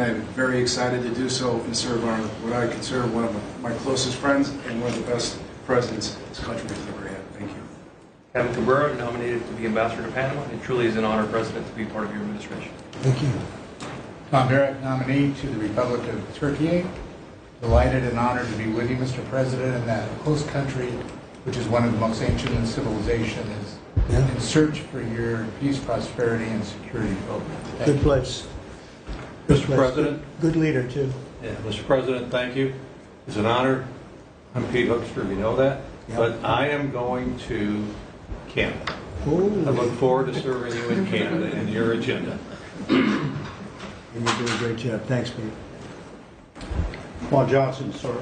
I'm very excited to do so and serve on what I consider one of my closest friends and one of the best presidents this country has ever had. Thank you. Kevin Cabrera, nominated to be ambassador to Panama. It truly is an honor, President, to be part of your administration. Thank you. Tom Barrett, nominee to the Republic of Turkey. Delighted and honored to be with you, Mr. President, in that host country, which is one of the most ancient in civilization, is in search for your peace, prosperity, and security program. Good place. Mr. President? Good leader, too. Yeah, Mr. President, thank you. It's an honor. I'm Pete Hoekstra, you know that. Yep. But I am going to Canada. Ooh. I look forward to serving you in Canada and your agenda. And you do a great job. Thanks, Pete. Juan Johnson, sir,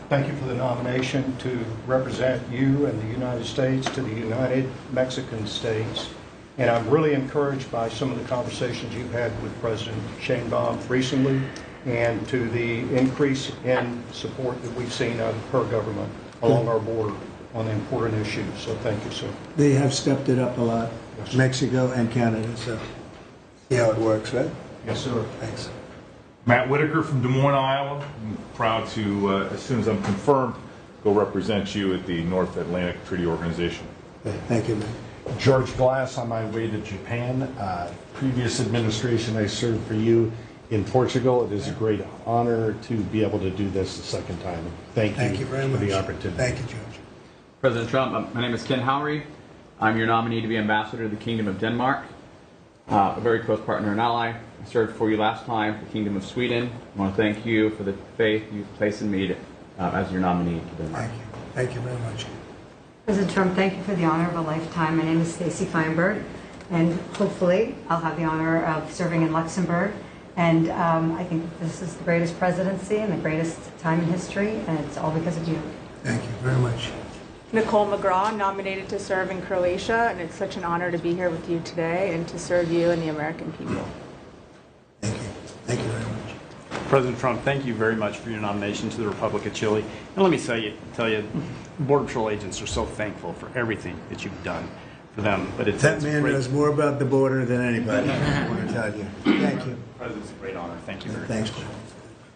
thank you for the nomination to represent you and the United States to the United Mexican States. And I'm really encouraged by some of the conversations you've had with President Sheinbaum recently and to the increase in support that we've seen out of her government along our border on the important issues. So thank you, sir. They have stepped it up a lot, Yes, sir. Mexico and Canada, so see how it works, right? Yes, sir. Thanks. Matt Whitaker from Des Moines, Iowa. I'm proud to, as soon as I'm confirmed, go represent you at the North Atlantic Treaty Organization. Okay, thank you, man. George Glass on my way to Japan. Previous administration, I served for you in Portugal. It is a great honor to be able to do this the second time. Thank Thank you very for much. the opportunity. Thank you, George. President Trump, my name is Ken Howry. I'm your nominee to be ambassador to the Kingdom of Denmark, a very close partner and ally. I served for you last time for the Kingdom of Sweden. I want to thank you for the faith you've placed in me as your nominee to Denmark. Thank you. Thank you very much. President Trump, thank you for the honor of a lifetime. My name is Stacy Feinberg, and hopefully I'll have the honor of serving in Luxembourg. And I think this is the greatest presidency and the greatest time in history, and it's all because of you. Thank you very much. Nicole McGraw, nominated to serve in Croatia, and it's such an honor to be here with you today and to serve you and the American people. Thank you. Thank you very much. President Trump, thank you very much for your nomination to the Republic of Chile. And let me tell you, Border Patrol agents are so thankful for everything that you've done for them. But That man knows more about the border than anybody, I want to tell you. Thank you. President, it's a great honor. Thank you very Thanks. much.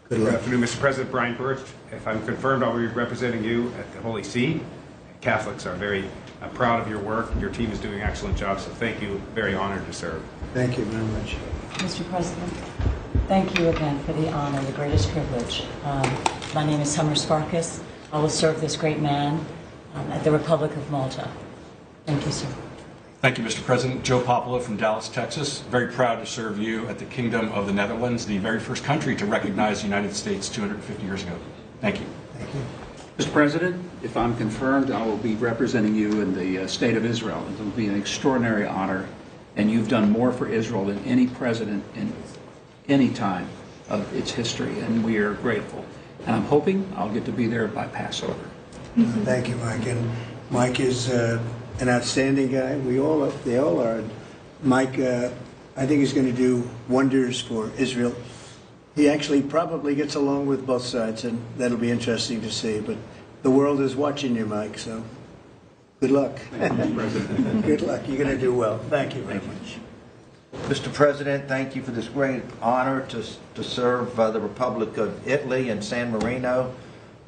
Good Good luck. afternoon, Mr. President. Brian Birch. If I'm confirmed, I'll be representing you at the Holy See. Catholics are very proud of your work. Your team is doing an excellent job, so thank you. Very honored to serve. Thank you very much. Mr. President, thank you again for the honor, the greatest privilege. My name is Summer Sparkus. I will serve this great man at the Republic of Malta. Thank you, sir. Thank you, Mr. President. Joe Popolo from Dallas, Texas. Very proud to serve you at the Kingdom of the Netherlands, the very first country to recognize the United States 250 years ago. Thank you. Thank you. Mr. President, if I'm confirmed, I will be representing you in the state of Israel. It will be an extraordinary honor, and you've done more for Israel than any president in any time of its history, and we are grateful. And I'm hoping I'll get to be there by Passover. Thank you, Mike. And Mike is an outstanding guy. They all are. Mike, I think he's going to do wonders for Israel. He actually probably gets along with both sides, and that'll be interesting to see. But the world is watching you, Mike, so good luck. Thank you, Mr. President. Good luck. You're going to do well. Thank you very much. Mr. President, thank you for this great honor to serve the Republic of Italy and San Marino.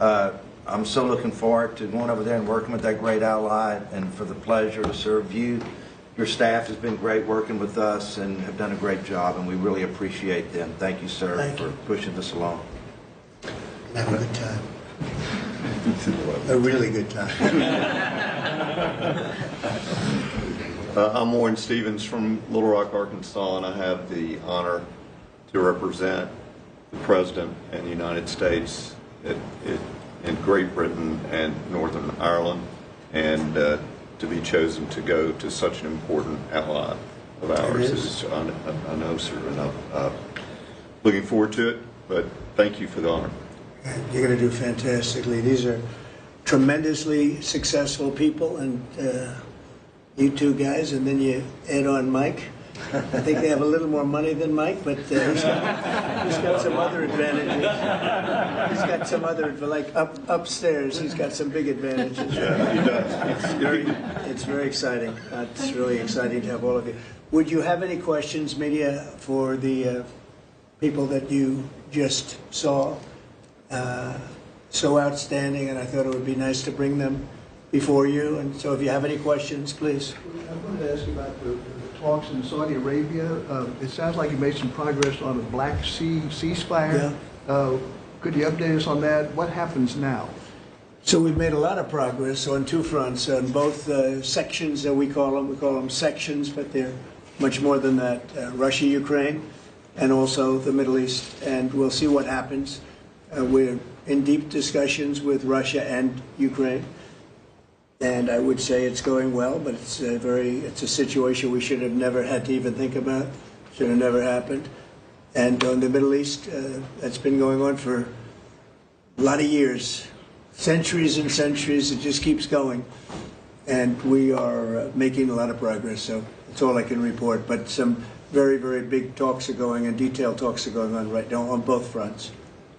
I'm so looking forward to going over there and working with that great ally, and for the pleasure to serve you. Your staff has been great working with us and have done a great job, and we really appreciate them. Thank you, sir, for pushing this along. Have a good time. A really good time. I'm Warren Stevens from Little Rock, Arkansas, and I have the honor to represent the President and the United States in Great Britain and Northern Ireland, and to be chosen to go to such an important ally of ours is, I know, sir, and I'm looking forward to it, but thank you for the honor. You're going to do fantastically. These are tremendously successful people, and you two guys, and then you add on Mike. I think they have a little more money than Mike, but he's got some other advantages. He's got some other, like upstairs, he's got some big advantages. Yeah, he does. It's very exciting. It's really exciting to have all of you. Would you have any questions, media, for the people that you just saw. So outstanding, and I thought it would be nice to bring them before you. And so if you have any questions, please. I wanted to ask you about the talks in Saudi Arabia. It sounds like you made some progress on the Black Sea ceasefire. Yeah. Could you update us on that? What happens now? So we've made a lot of progress on two fronts, on both sections that we call them sections, but they're much more than that, Russia, Ukraine, and also the Middle East. And we'll see what happens. We're in deep discussions with Russia and Ukraine. And I would say it's going well, but it's a situation we should have never had to even think about. Should have never happened. And on the Middle East, that's been going on for a lot of years, centuries and centuries. It just keeps going. And we are making a lot of progress, so that's all I can report. But some very, very big talks are going and detailed talks are going on right now on both fronts.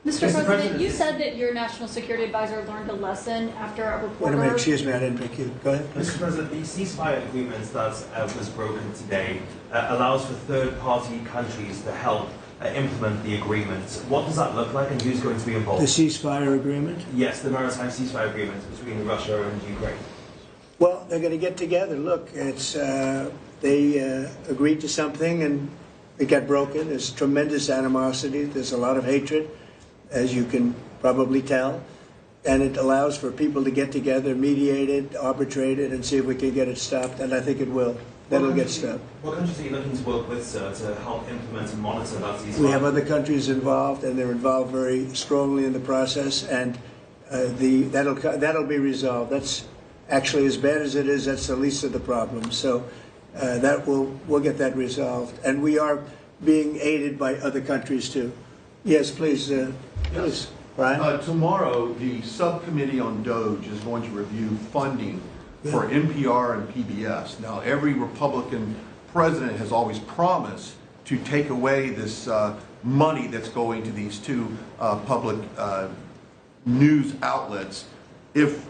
Mr. President, you said that your national security advisor learned a lesson after a reporter... Wait a minute, excuse me, I didn't pick you. Go ahead. Mr. President, the ceasefire agreement that was broken today allows for third-party countries to help implement the agreement. What does that look like, and who's going to be involved? The ceasefire agreement? Yes, the maritime ceasefire agreement between Russia and Ukraine. Well, they're going to get together. Look, it's they agreed to something and it got broken. There's tremendous animosity. There's a lot of hatred, as you can probably tell. And it allows for people to get together, mediate it, arbitrate it, and see if we can get it stopped. And I think it will. That'll get stopped. What countries are you looking to work with, sir, to help implement and monitor that ceasefire? We have other countries involved, and they're involved very strongly in the process. And that'll be resolved. That's actually, as bad as it is, that's the least of the problems. So we'll get that resolved. And we are being aided by other countries too. Yes, please. Please, Brian. Tomorrow, the subcommittee on DOGE is going to review funding for NPR and PBS. Now, every Republican president has always promised to take away this money that's going to these two public news outlets. If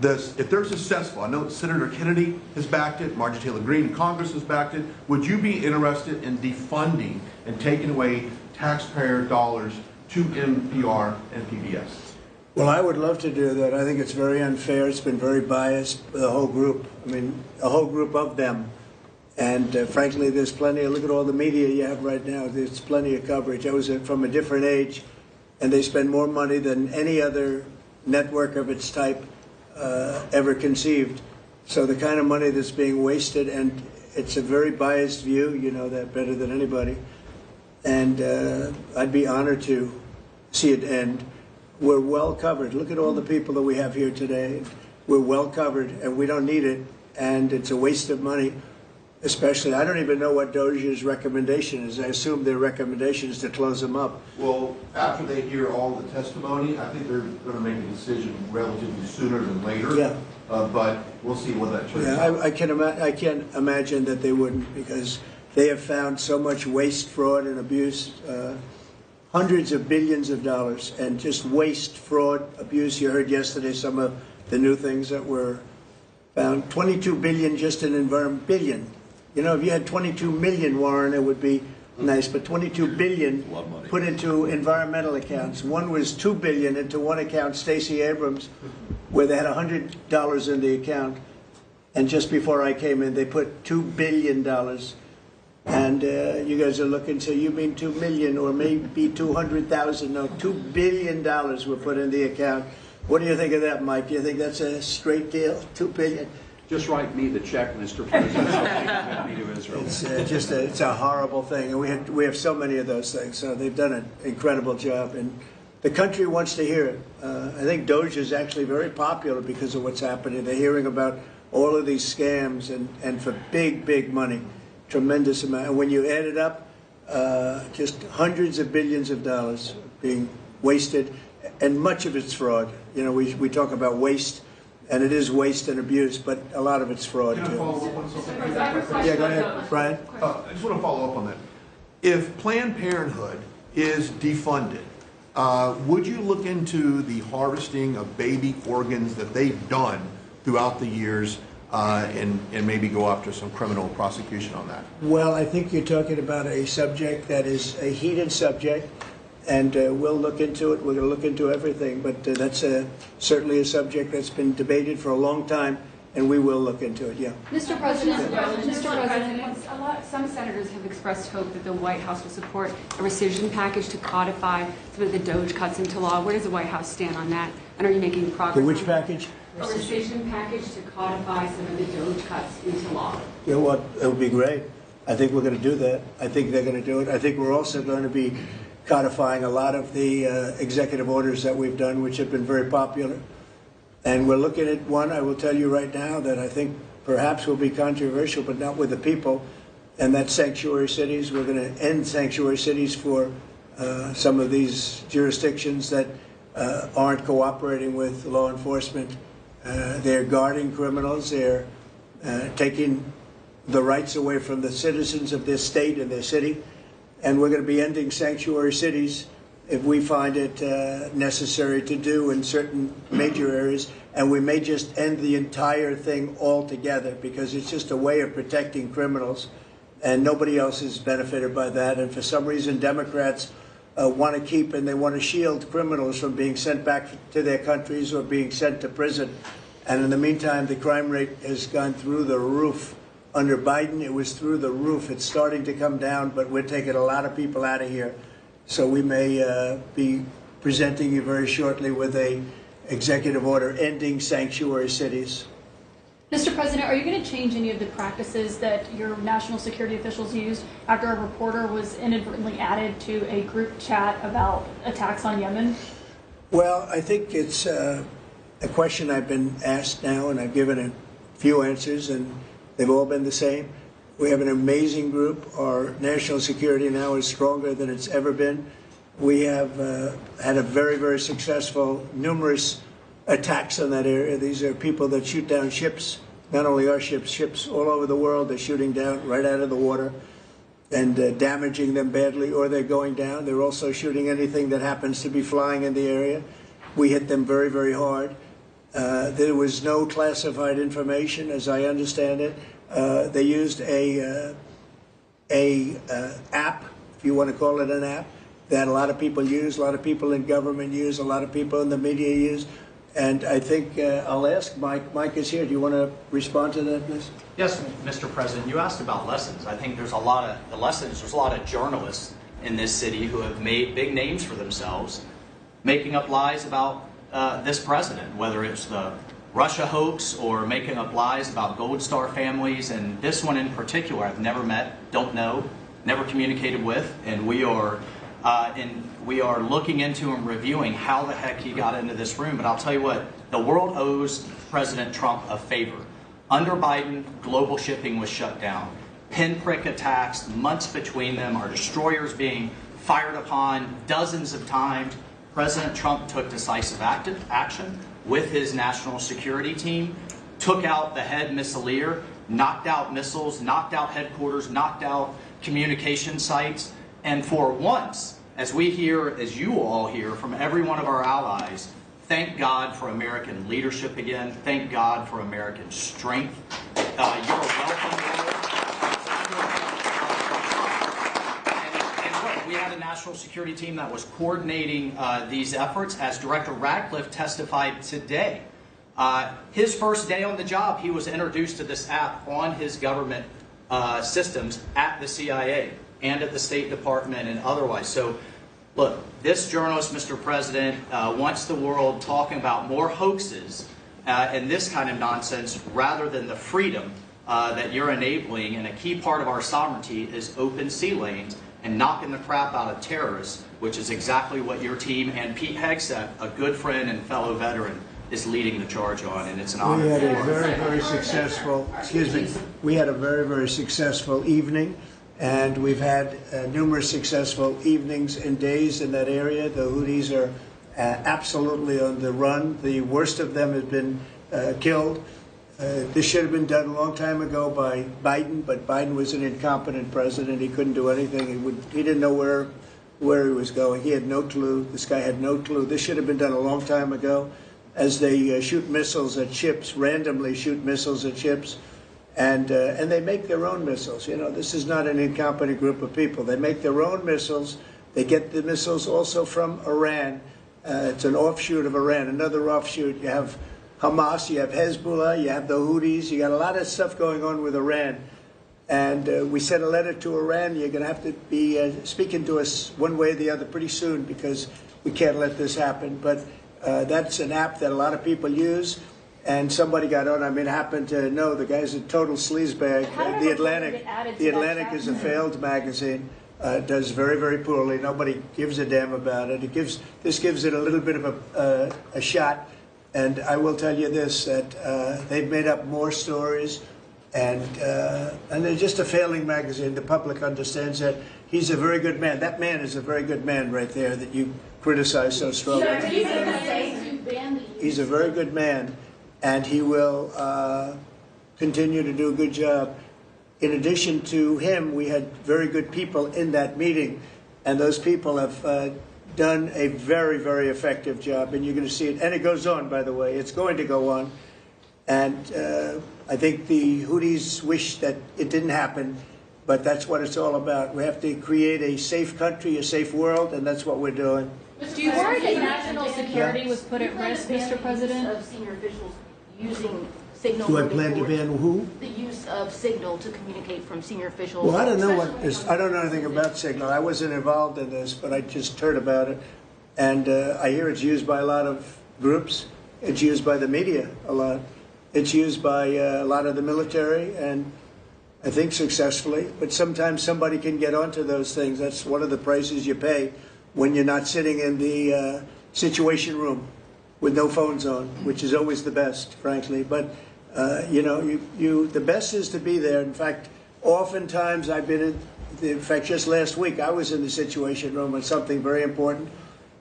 they're successful, I know Senator Kennedy has backed it, Marjorie Taylor Greene in Congress has backed it. Would you be interested in defunding and taking away taxpayer dollars to NPR and PBS? Well, I would love to do that. I think it's very unfair. It's been very biased, the whole group. I mean, a whole group of them. And frankly, there's plenty. Look at all the media you have right now. There's plenty of coverage. I was from a different age, and they spend more money than any other network of its type ever conceived. So the kind of money that's being wasted, and it's a very biased view, you know that better than anybody. And I'd be honored to see it end. We're well covered. Look at all the people that we have here today. We're well covered, and we don't need it, and it's a waste of money. Especially, I don't even know what DOJ's recommendation is. I assume their recommendation is to close them up. Well, after they hear all the testimony, I think they're going to make a decision relatively sooner than later. Yeah. But we'll see what that turns out. I can't imagine that they wouldn't, because they have found so much waste, fraud, and abuse, hundreds of billions of dollars, and just waste, fraud, abuse. You heard yesterday some of the new things that were found. 22 billion just in environment, billion. You know, if you had 22 million, Warren, it would be nice, but 22 billion put into environmental accounts. One was 2 billion into one account, Stacey Abrams, where they had $100 in the account. And just before I came in, they put $2 billion. And you guys are looking, so you mean 2 million or maybe 200,000? No, $2 billion were put in the account. What do you think of that, Mike? Do you think that's a straight deal? 2 billion? Just write me the check, Mr. President. Me to Israel. It's a horrible thing, and we have so many of those things. So they've done an incredible job, and the country wants to hear it. I think DOGE is actually very popular because of what's happening. They're hearing about all of these scams and for big, big money, tremendous amount. And when you add it up, just hundreds of billions of dollars being wasted, and much of it's fraud. You know, we talk about waste. And it is waste and abuse, but a lot of it's fraud, too. Can I follow up on something? Yeah, go ahead, Brian. I just want to follow up on that. If Planned Parenthood is defunded, would you look into the harvesting of baby organs that they've done throughout the years and maybe go after some criminal prosecution on that? Well, I think you're talking about a subject that is a heated subject, and we'll look into it. We're going to look into everything, but that's certainly a subject that's been debated for a long time, and we will look into it, yeah. Mr. President, Some senators have expressed hope that the White House will support a rescission package to codify some of the DOJ cuts into law. Where does the White House stand on that? And are you making progress? The which package? A rescission package to codify some of the DOJ cuts into law. You know what? It would be great. I think we're going to do that. I think they're going to do it. I think we're also going to be codifying a lot of the executive orders that we've done, which have been very popular. And we're looking at one, I will tell you right now, that I think perhaps will be controversial, but not with the people, and that's sanctuary cities. We're going to end sanctuary cities for some of these jurisdictions that aren't cooperating with law enforcement. They're guarding criminals. They're taking the rights away from the citizens of this state and their city. And we're going to be ending sanctuary cities if we find it necessary to do in certain major areas. And we may just end the entire thing altogether because it's just a way of protecting criminals. And nobody else is benefited by that. And for some reason, Democrats want to keep and they want to shield criminals from being sent back to their countries or being sent to prison. And in the meantime, the crime rate has gone through the roof. Under Biden, it was through the roof. It's starting to come down, but we're taking a lot of people out of here. So we may be presenting you very shortly with a executive order ending sanctuary cities. Mr. President, are you going to change any of the practices that your national security officials used after a reporter was inadvertently added to a group chat about attacks on Yemen? Well, I think it's a question I've been asked now, and I've given a few answers, and they've all been the same. We have an amazing group. Our national security now is stronger than it's ever been. We have had a very, very successful, numerous attacks on that area. These are people that shoot down ships, not only our ships, ships all over the world. They're shooting down right out of the water and damaging them badly, or they're going down. They're also shooting anything that happens to be flying in the area. We hit them very, very hard. There was no classified information, as I understand it. They used a app, if you want to call it an app, that a lot of people use, a lot of people in government use, a lot of people in the media use. And I think I'll ask Mike. Mike is here. Do you want to respond to that, Ms.? Yes, Mr. President. You asked about lessons. I think there's a lot of journalists in this city who have made big names for themselves, making up lies about this president, whether it's the Russia hoax or making up lies about Gold Star families. And this one in particular, I've never met, don't know, never communicated with, and we are looking into and reviewing how the heck he got into this room. But I'll tell you what, the world owes President Trump a favor. Under Biden, global shipping was shut down. Pinprick attacks, months between them, our destroyers being fired upon dozens of times. President Trump took decisive action with his national security team, took out the head missileer, knocked out missiles, knocked out headquarters, knocked out communication sites. And for once, as we hear, as you all hear from every one of our allies, thank God for American leadership again. Thank God for American strength. You're welcome. And look, we had a national security team that was coordinating these efforts. As Director Radcliffe testified today, his first day on the job, he was introduced to this app on his government systems at the CIA and at the State Department and otherwise. So, look, this journalist, Mr. President, wants the world talking about more hoaxes and this kind of nonsense rather than the freedom that you're enabling. And a key part of our sovereignty is open sea lanes and knocking the crap out of terrorists, which is exactly what your team and Pete Hegseth, a good friend and fellow veteran, is leading the charge on, and it's an honor. We had a very, very successful, we had a very, very successful evening. And we've had numerous successful evenings and days in that area. The Houthis are absolutely on the run. The worst of them have been killed. This should have been done a long time ago by Biden, but Biden was an incompetent president. He couldn't do anything. He didn't know where he was going. He had no clue. This guy had no clue. This should have been done a long time ago. as they shoot missiles at ships, randomly shoot missiles at ships. And they make their own missiles. You know, this is not an incompetent group of people. They make their own missiles. They get the missiles also from Iran. It's an offshoot of Iran, another offshoot. You have Hamas, you have Hezbollah, you have the Houthis. You got a lot of stuff going on with Iran. And we sent a letter to Iran. You're going to have to be speaking to us one way or the other pretty soon because we can't let this happen. But that's an app that a lot of people use. And somebody got on. I mean, happened to know the guy's a total sleazebag. The Atlantic is a failed magazine. Does very, very poorly. Nobody gives a damn about it. This gives it a little bit of a shot. And I will tell you this: that they've made up more stories, and they're just a failing magazine. The public understands that. He's a very good man. That man is a very good man right there that you criticize so strongly. He's a very good man. And he will continue to do a good job. In addition to him, we had very good people in that meeting, and those people have done a very, very effective job, and you're going to see it. And it goes on, by the way. It's going to go on. And I think the Houthis wish that it didn't happen, but that's what it's all about. We have to create a safe country, a safe world, and that's what we're doing. Do you worry that national security was put at risk, Mr. President? Of senior officials using signal. Do I plan to ban who? The use of signal to communicate from senior officials. Well, I don't know what this. I don't know anything about Signal. I wasn't involved in this, but I just heard about it, and I hear it's used by a lot of groups. It's used by the media a lot. It's used by a lot of the military, and I think successfully. But sometimes somebody can get onto those things. That's one of the prices you pay when you're not sitting in the Situation Room with no phones on, which is always the best, frankly. But you know, the best is to be there. In fact, oftentimes I've been in fact, just last week I was in the Situation Room on something very important,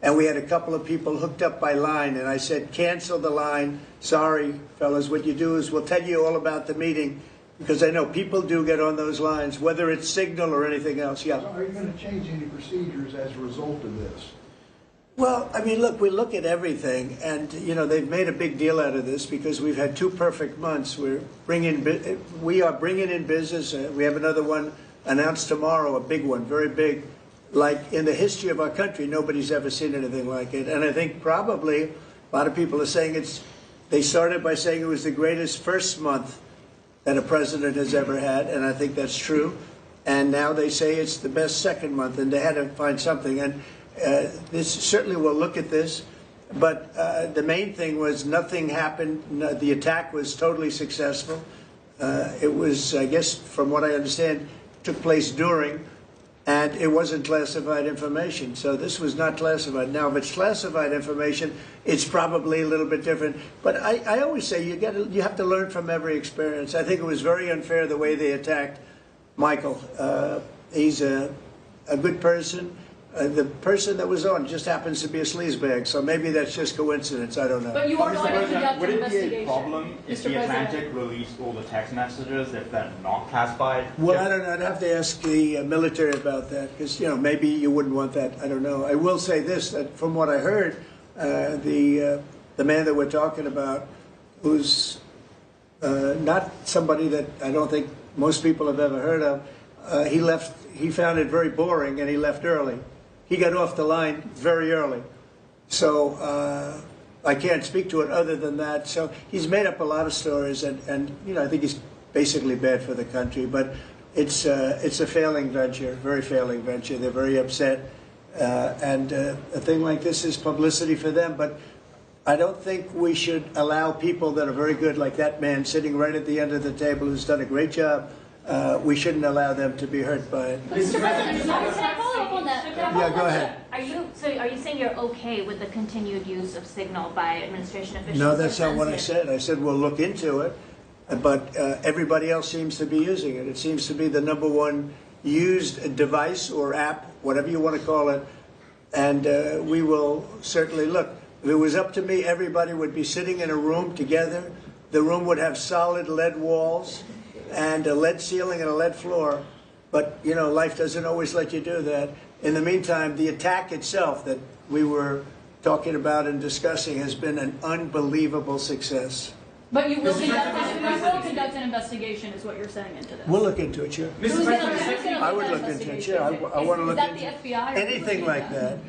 and we had a couple of people hooked up by line, and I said, cancel the line. Sorry, fellas, what you do is we'll tell you all about the meeting, because I know people do get on those lines, whether it's Signal or anything else. Yeah. So are you going to change any procedures as a result of this? Well, I mean, look, we look at everything, and you know they've made a big deal out of this because we've had 2 perfect months. We are bringing in business. We have another one announced tomorrow, a big one, very big, like in the history of our country. Nobody's ever seen anything like it, and I think probably a lot of people are saying it's. They started by saying it was the greatest first month that a president has ever had, and I think that's true. And now they say it's the best second month, and they had to find something. And this certainly will look at this, but the main thing was nothing happened. The attack was totally successful. It was, I guess, from what I understand, took place during, and it wasn't classified information. So this was not classified. Now, if it's classified information, it's probably a little bit different. But I always say you have to learn from every experience. I think it was very unfair the way they attacked Michael. He's a good person. The person that was on just happens to be a sleazebag, so maybe that's just coincidence. I don't know. But you are going to conduct would an it be a investigation, problem if the Atlantic released all the text messages if they're not classified? Well, I don't know. I'd have to ask the military about that because, you know, maybe you wouldn't want that. I don't know. I will say this, that from what I heard, the man that we're talking about, who's not somebody that I don't think most people have ever heard of, he left. He found it very boring, and he left early. He got off the line very early. So I can't speak to it other than that. So he's made up a lot of stories, and you know, I think he's basically bad for the country. But it's a failing venture, very failing venture. They're very upset. And a thing like this is publicity for them. But I don't think we should allow people that are very good, like that man sitting right at the end of the table who's done a great job, we shouldn't allow them to be hurt by it. Mr. President, can I follow up on that? Yeah, go ahead. Are you saying you're okay with the continued use of Signal by administration officials? No, that's not what I said. I said we'll look into it, but everybody else seems to be using it. It seems to be the #1 used device or app, whatever you want to call it, and we will certainly look. If it was up to me, everybody would be sitting in a room together. The room would have solid lead walls and a lead ceiling and a lead floor. But, you know, life doesn't always let you do that. In the meantime, the attack itself that we were talking about and discussing has been an unbelievable success. But you will conduct an investigation, is what you're saying into this. We'll look into it, sure. Who's gonna I would lead look that into it, investigation? sure. I want to Is look that into the FBI? or anything who's like leading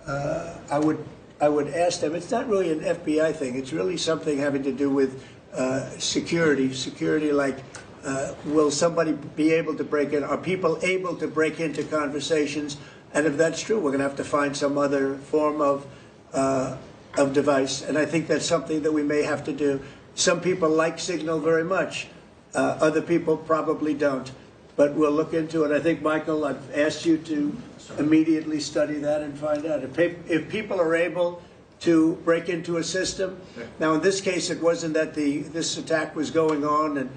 that. I would ask them. It's not really an FBI thing. It's really something having to do with security. Security, like will somebody be able to break in? Are people able to break into conversations? And if that's true, we're going to have to find some other form of device. And I think that's something that we may have to do. Some people like Signal very much. Other people probably don't. But we'll look into it. I think, Michael, I've asked you to immediately study that and find out. If people are able to break into a system, now in this case it wasn't that this attack was going on and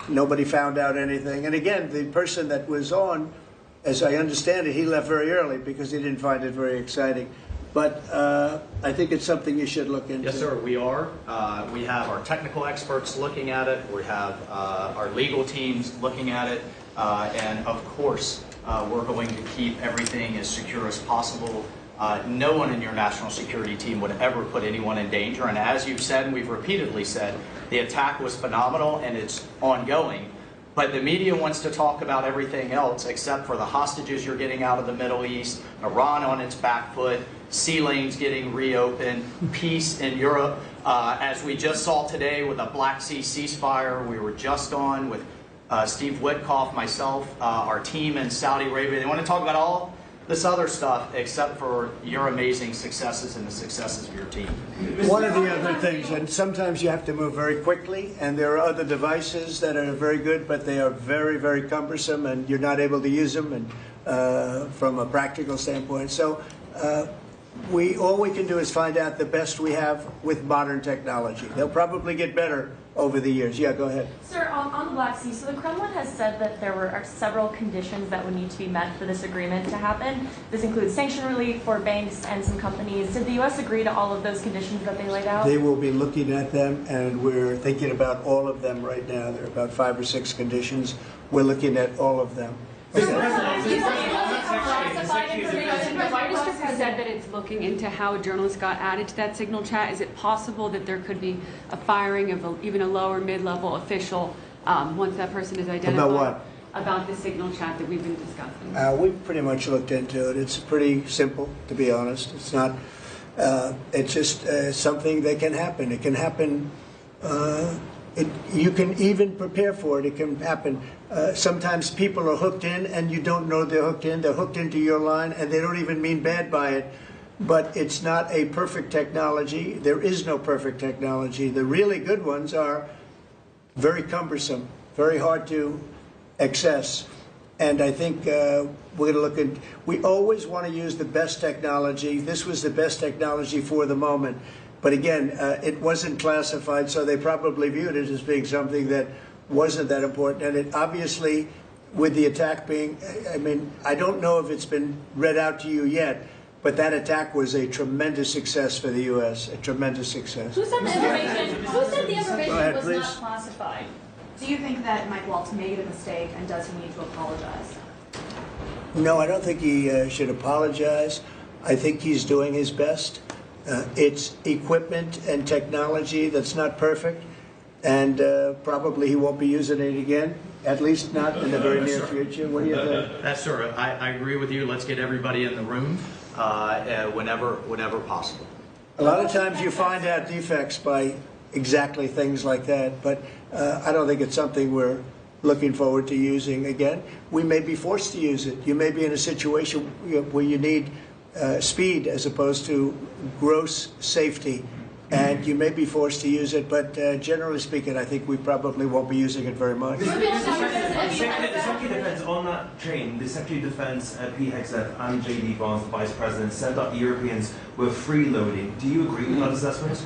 nobody found out anything. And again, the person that was on, as I understand it, he left very early because he didn't find it very exciting. But I think it's something you should look into. Yes, sir, we are. We have our technical experts looking at it. We have our legal teams looking at it. And of course, we're going to keep everything as secure as possible. No one in your national security team would ever put anyone in danger. And as you've said, and we've repeatedly said, the attack was phenomenal and it's ongoing. But the media wants to talk about everything else except for the hostages you're getting out of the Middle East, Iran on its back foot, sea lanes getting reopened, peace in Europe. As we just saw today with a Black Sea ceasefire, we were just on with Steve Witkoff, myself, our team in Saudi Arabia. They want to talk about all this other stuff except for your amazing successes and the successes of your team. One of the other things, and sometimes you have to move very quickly, and there are other devices that are very good, but they are very, very cumbersome, and you're not able to use them and, from a practical standpoint. So all we can do is find out the best we have with modern technology. They'll probably get better over the years. Yeah, go ahead. Sir, on the Black Sea, so the Kremlin has said that there are several conditions that would need to be met for this agreement to happen. This includes sanction relief for banks and some companies. Did the U.S. agree to all of those conditions that they laid out? They will be looking at them, and we're thinking about all of them right now. There are about 5 or 6 conditions. We're looking at all of them. The White House has said that it's looking into how a journalist got added to that Signal chat. Is it possible that there could be a firing of even a lower mid-level official once that person is identified? About what? About the Signal chat that we've been discussing. We've pretty much looked into it. It's pretty simple, to be honest. It's not. It's just something that can happen. It can happen. You can even prepare for it. It can happen. Sometimes people are hooked in and you don't know they're hooked in. They're hooked into your line and they don't even mean bad by it. But it's not a perfect technology. There is no perfect technology. The really good ones are very cumbersome, very hard to access. And I think we're going to look at, we always want to use the best technology. This was the best technology for the moment. But again, it wasn't classified, so they probably viewed it as being something that wasn't that important. And it obviously, with the attack being, I mean, I don't know if it's been read out to you yet, but that attack was a tremendous success for the U.S., a tremendous success. Who said the information, was please. not classified? Do you think that Mike Waltz made a mistake, and does he need to apologize? No, I don't think he should apologize. I think he's doing his best. It's equipment and technology that's not perfect, and probably he won't be using it again, at least not in the very near future. What do you think? That's sir. I agree with you. Let's get everybody in the room whenever possible. A lot of times you find out defects by exactly things like that, but I don't think it's something we're looking forward to using again. We may be forced to use it. You may be in a situation where you need speed as opposed to gross safety, and you may be forced to use it, but generally speaking, I think we probably won't be using it very much. The Secretary of Defense, on that train, the Secretary of Defense, Pete Hegseth, and J.D. Vance, the Vice President, said that the Europeans were freeloading. Do you agree with that assessment?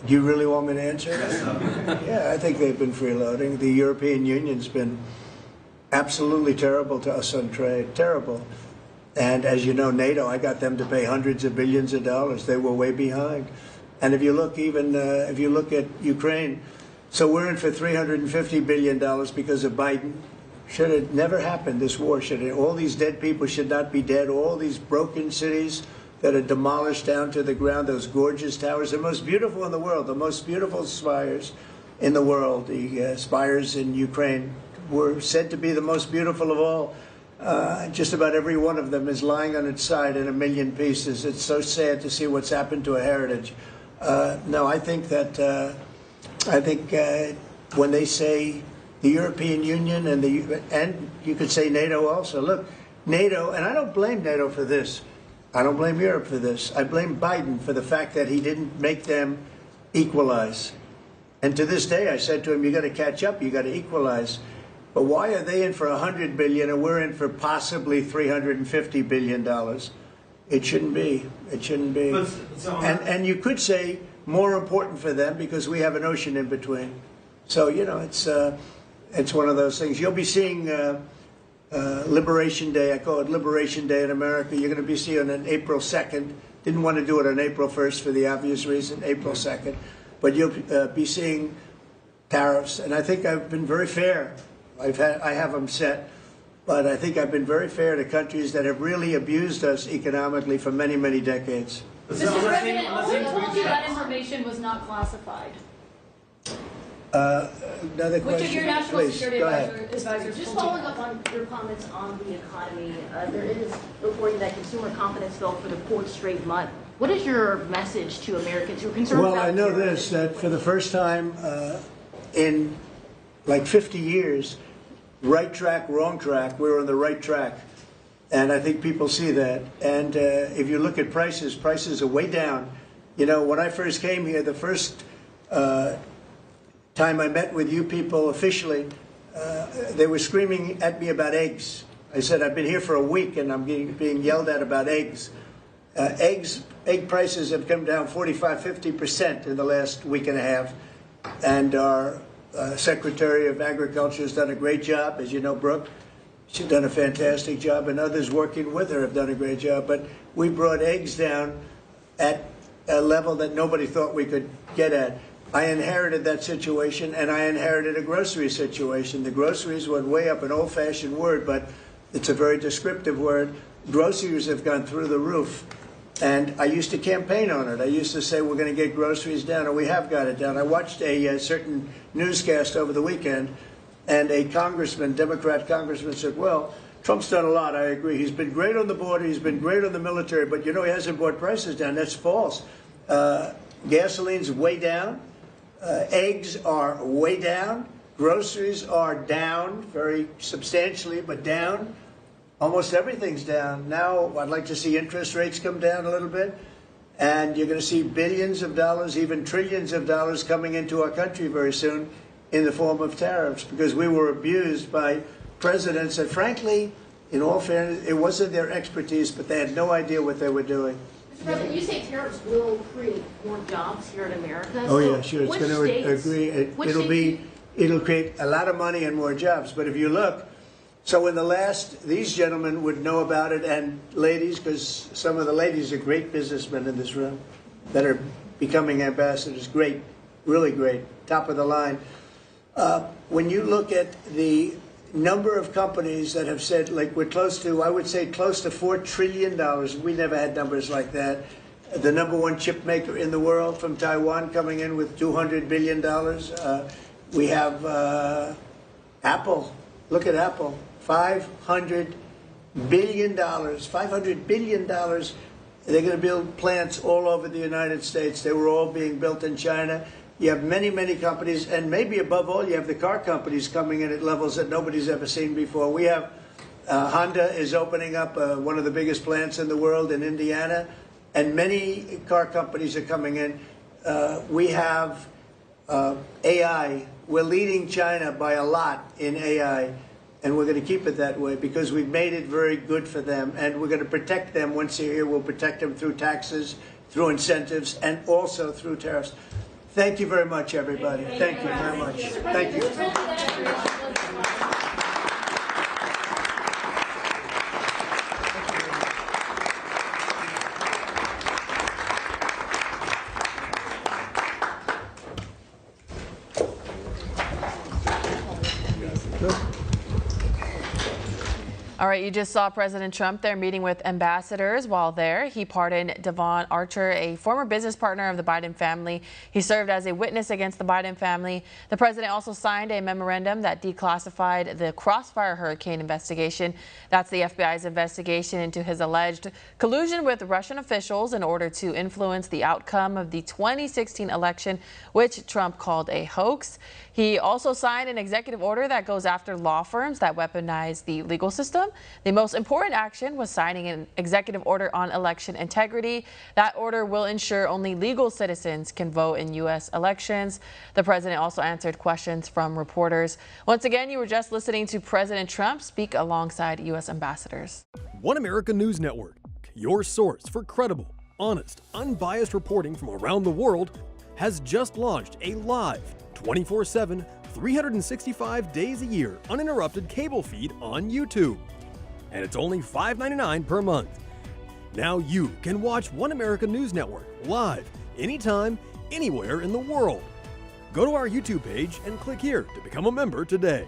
Do you really want me to answer? Yeah, I think they've been freeloading. The European Union's been absolutely terrible to us on trade, terrible. And as you know, NATO, I got them to pay hundreds of billions of dollars. They were way behind. And if you look even, if you look at Ukraine, so we're in for $350 billion because of Biden. should have never happened, this war. All these dead people should not be dead. All these broken cities that are demolished down to the ground, those gorgeous towers, the most beautiful in the world, the most beautiful spires in the world. The spires in Ukraine were said to be the most beautiful of all. Just about every one of them is lying on its side in a million pieces. It's so sad to see what's happened to a heritage. No, I think that when they say the European Union and you could say NATO also. Look, NATO, and I don't blame NATO for this. I don't blame Europe for this. I blame Biden for the fact that he didn't make them equalize. And to this day, I said to him, you got to catch up, you got to equalize. But why are they in for $100 billion and we're in for possibly $350 billion? It shouldn't be. It shouldn't be. And you could say more important for them because we have an ocean in between. So, you know, it's one of those things. You'll be seeing Liberation Day. I call it Liberation Day in America. You're going to be seeing on April 2nd. Didn't want to do it on April 1st for the obvious reason, April 2nd. But you'll be seeing tariffs. And I think I've been very fair. I have them set. But I think I've been very fair to countries that have really abused us economically for many, many decades. Mr. President, who told you that information was not classified? Another question. Which of your national Please, security go ahead. Advisors, just following up on your comments on the economy, there is reporting that consumer confidence fell for the fourth straight month. What is your message to Americans who are concerned about... Well, I know this, that for the first time in like 50 years, right track, wrong track, we're on the right track. And I think people see that. And if you look at prices, prices are way down. You know, when I first came here, the first time I met with you people officially, they were screaming at me about eggs. I said, I've been here for a week and I'm being yelled at about eggs. Egg prices have come down 45, 50% in the last week and a half. And our Secretary of Agriculture has done a great job. As you know, Brooke, she's done a fantastic job, and others working with her have done a great job. But we brought eggs down at a level that nobody thought we could get at. I inherited that situation, and I inherited a grocery situation. The groceries went way up, an old-fashioned word, but it's a very descriptive word. Groceries have gone through the roof. And I used to campaign on it. I used to say, we're going to get groceries down, and we have got it down. I watched a certain newscast over the weekend, and a congressman, Democrat congressman, said, well, Trump's done a lot, I agree. He's been great on the border, he's been great on the military, but you know, he hasn't brought prices down. That's false. Gasoline's way down. Eggs are way down. Groceries are down, very substantially, but down. Almost everything's down. Now, I'd like to see interest rates come down a little bit. And you're going to see billions of dollars, even trillions of dollars coming into our country very soon in the form of tariffs. Because we were abused by presidents that, frankly, in all fairness, it wasn't their expertise, but they had no idea what they were doing. Mr. President, you say tariffs will create more jobs here in America. Oh, yeah, sure. It's going to agree. It'll create a lot of money and more jobs. But if you look, so in the last, these gentlemen would know about it, and ladies, because some of the ladies are great businessmen in this room that are becoming ambassadors. Great, really great, top of the line. When you look at the number of companies that have said, like we're close to, I would say close to $4 trillion. We never had numbers like that. The #1 chip maker in the world from Taiwan coming in with $200 billion. We have Apple. Look at Apple. $500 billion. $500 billion. They're going to build plants all over the United States. They were all being built in China. You have many, many companies, and maybe above all, you have the car companies coming in at levels that nobody's ever seen before. We have Honda is opening up one of the biggest plants in the world in Indiana, and many car companies are coming in. We have AI. We're leading China by a lot in AI, and we're going to keep it that way because we've made it very good for them, and we're going to protect them. Once they're here, we'll protect them through taxes, through incentives, and also through tariffs. Thank you very much, everybody. Thank you very much. Thank you. All right, you just saw President Trump there meeting with ambassadors. While there, he pardoned Devon Archer, a former business partner of the Biden family. He served as a witness against the Biden family. The president also signed a memorandum that declassified the Crossfire hurricane investigation. That's the FBI's investigation into his alleged collusion with Russian officials in order to influence the outcome of the 2016 election, which Trump called a hoax. He also signed an executive order that goes after law firms that weaponize the legal system. The most important action was signing an executive order on election integrity. That order will ensure only legal citizens can vote in U.S. elections. The president also answered questions from reporters. Once again, you were just listening to President Trump speak alongside U.S. ambassadors. One America News Network, your source for credible, honest, unbiased reporting from around the world, has just launched a live 24/7, 365 days a year uninterrupted cable feed on YouTube. And it's only $5.99 per month. Now you can watch One America News Network live, anytime, anywhere in the world. Go to our YouTube page and click here to become a member today.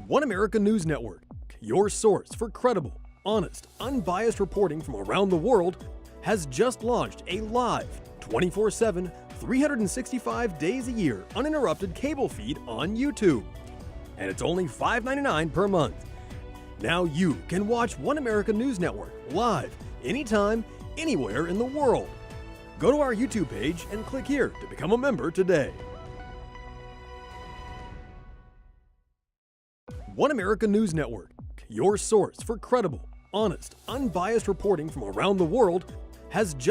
One America News Network, your source for credible, honest, unbiased reporting from around the world, has just launched a live 24/7, 365 days a year uninterrupted cable feed on YouTube. And it's only $5.99 per month. Now you can watch One America News Network live, anytime, anywhere in the world. Go to our YouTube page and click here to become a member today. One America News Network, your source for credible, honest, unbiased reporting from around the world, has just